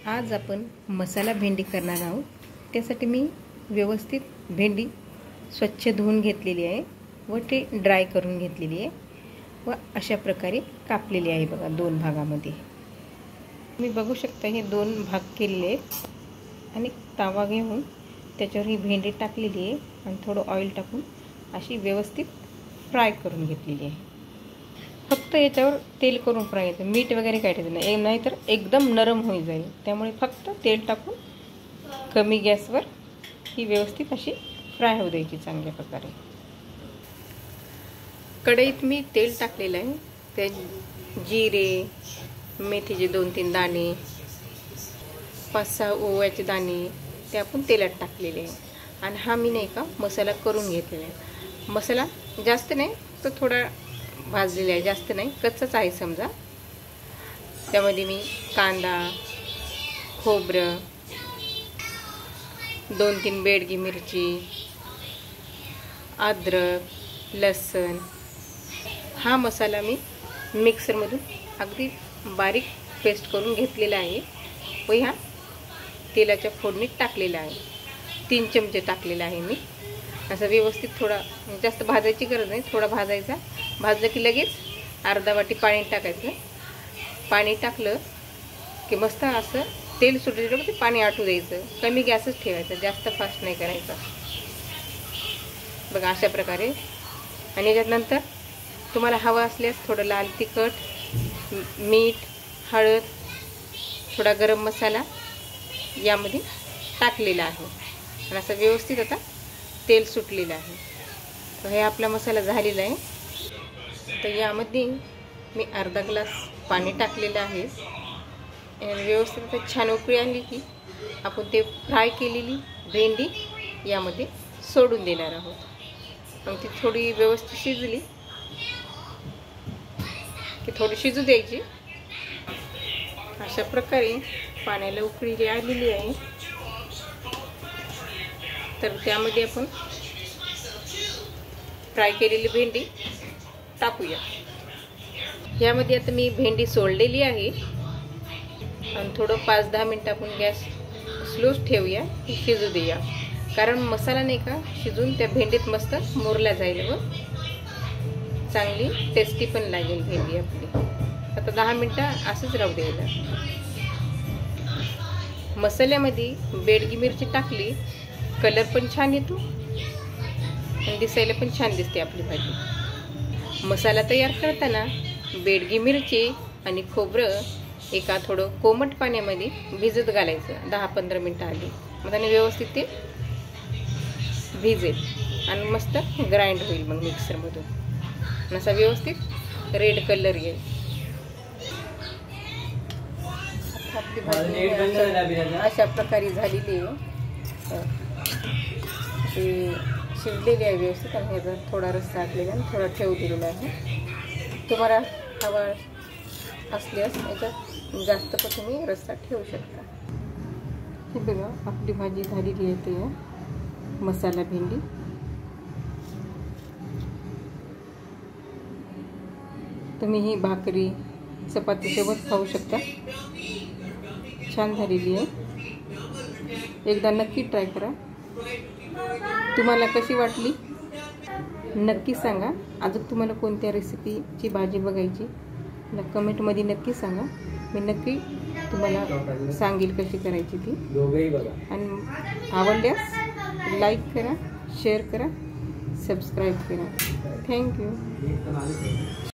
आज आपण मसाला भेंडी करणार आहोत। त्यासाठी मी व्यवस्थित भेंडी स्वच्छ धुवून घेतलेली आहे व ते ड्राय करून घेतलेली आहे व अशा प्रकारे कापलेली आहे। बघा, दोन भागामध्ये तुम्ही बघू शकता हे दोन भाग केलेले आहेत आणि तवा घेऊन त्याच्यावर ही भेंडी टाकलेली आहे आणि थोडं ऑइल टाकून अशी व्यवस्थित फ्राय करून घेतलेली आहे। फक्त याच्यावर तेल करून फ्राय करायचं, मीठ वगैरे काय टाकायचं नाही, नाहीतर एकदम नरम होऊन जाईल। त्यामुळे फक्त तेल टाकून कमी गॅसवर ही व्यवस्थित अशी फ्राय होऊ द्यायची चांगल्या प्रकारे। कढईत मी तेल टाकलेलं आहे, ते जिरे, मेथीचे 2-3 दाणे, 5-6 ओव्याचे दाणे ते आपण तेलात टाकलेले आहे। आणि हा मी नाही का मसाला करून घेतलेला आहे। मसाला जास्त नाही तर थोडा भाजलेला आहे, जास्त नाही, कच्चाच आहे समजा। त्यामध्ये मी कांदा, खोबरं, 2-3 बेडगी मिरची, अद्रक, लसूण हा मसाला मी मिक्सरमधून अगदी बारीक पेस्ट करून घेतलेला आहे व ह्या तेलाच्या फोडणीत टाकलेला आहे। 3 चमचे टाकलेला आहे मी। असं व्यवस्थित थोडा, जास्त भाजायची गरज नाही, थोडा भाजायचा। भाजलं की लगेच अर्धा वाटी पाणी टाकायचं। पाणी टाकलं की मस्त असं तेल सुटलं की ते पाणी आटू द्यायचं। कमी गॅसच ठेवायचा, जास्त फास्ट नाही करायचा। बघा अशा प्रकारे। आणि याच्यानंतर तुम्हाला हवं असल्यास थोडं लाल तिखट, मीठ, हळद, थोडा गरम मसाला यामध्ये टाकलेला आहे आणि असं व्यवस्थित आता तेल सुटलेलं आहे। तर हे आपला मसाला झालेला आहे। तर यामध्ये मी अर्धा ग्लास पाणी टाकलेलं आहे। व्यवस्थित छान उकळी आली की आपण ते फ्राय केलेली भेंडी यामध्ये सोडून देणार आहोत। मग ती थोडी व्यवस्थित शिजली की थोडी शिजू द्यायची। अशा प्रकारे पाण्याला उकळी आलेली आहे, तर त्यामध्ये आपण फ्राय केलेली भेंडी टाकूया। यामध्ये आता मी भेंडी सोडलेली आहे आणि थोडं 5-10 मिनिट आपण गॅस स्लोच ठेवूया, शिजू देऊया। कारण मसाला नाही का शिजून त्या भेंडीत मस्त मुरला जाईल व चांगली टेस्टी पण लागेल भेंडी आपली। आता 10 मिनिटं असंच राहू द्यायला। मसाल्यामध्ये बेडगी मिरची टाकली, कलर पण छान येतो आणि दिसायला पण छान दिसते आपली भाजी। मसाला तयार करताना बेडगी मिरची आणि खोबरं एका थोडं कोमट पाण्यामध्ये भिजत घालायचं 10-15 मिनिटं आधी। मग त्याने व्यवस्थित ते भिजेल आणि मस्त ग्राइंड होईल मग मिक्सरमधून। असा व्यवस्थित रेड कलर येईल। आपली भाजी अशा प्रकारे झालेली आहे, शिजलेली आहे व्यवस्थित। आणि ह्याचा थोडा रस्सा टाकलेला आणि थोडा ठेवू दिलेला आहे। तुम्हाला हवा असल्यास याच्यात जास्त पण तुम्ही रस्सा ठेवू शकता। हे बघा आपली भाजी झालेली आहे, ते मसाला भेंडी। तुम्ही ही भाकरी चपातीसोबत खाऊ शकता, छान झालेली आहे। एकदा नक्की ट्राय करा। तुम्हाला कशी वाटली नक्की सांगा। अजून तुम्हाला कोणत्या रेसिपीची भाजी बघायची मला कमेंटमध्ये नक्की सांगा, मी नक्की तुम्हाला सांगेल कशी करायची ती। आणि आवडल्यास लाईक करा, शेअर करा, सबस्क्राईब करा। थँक्यू।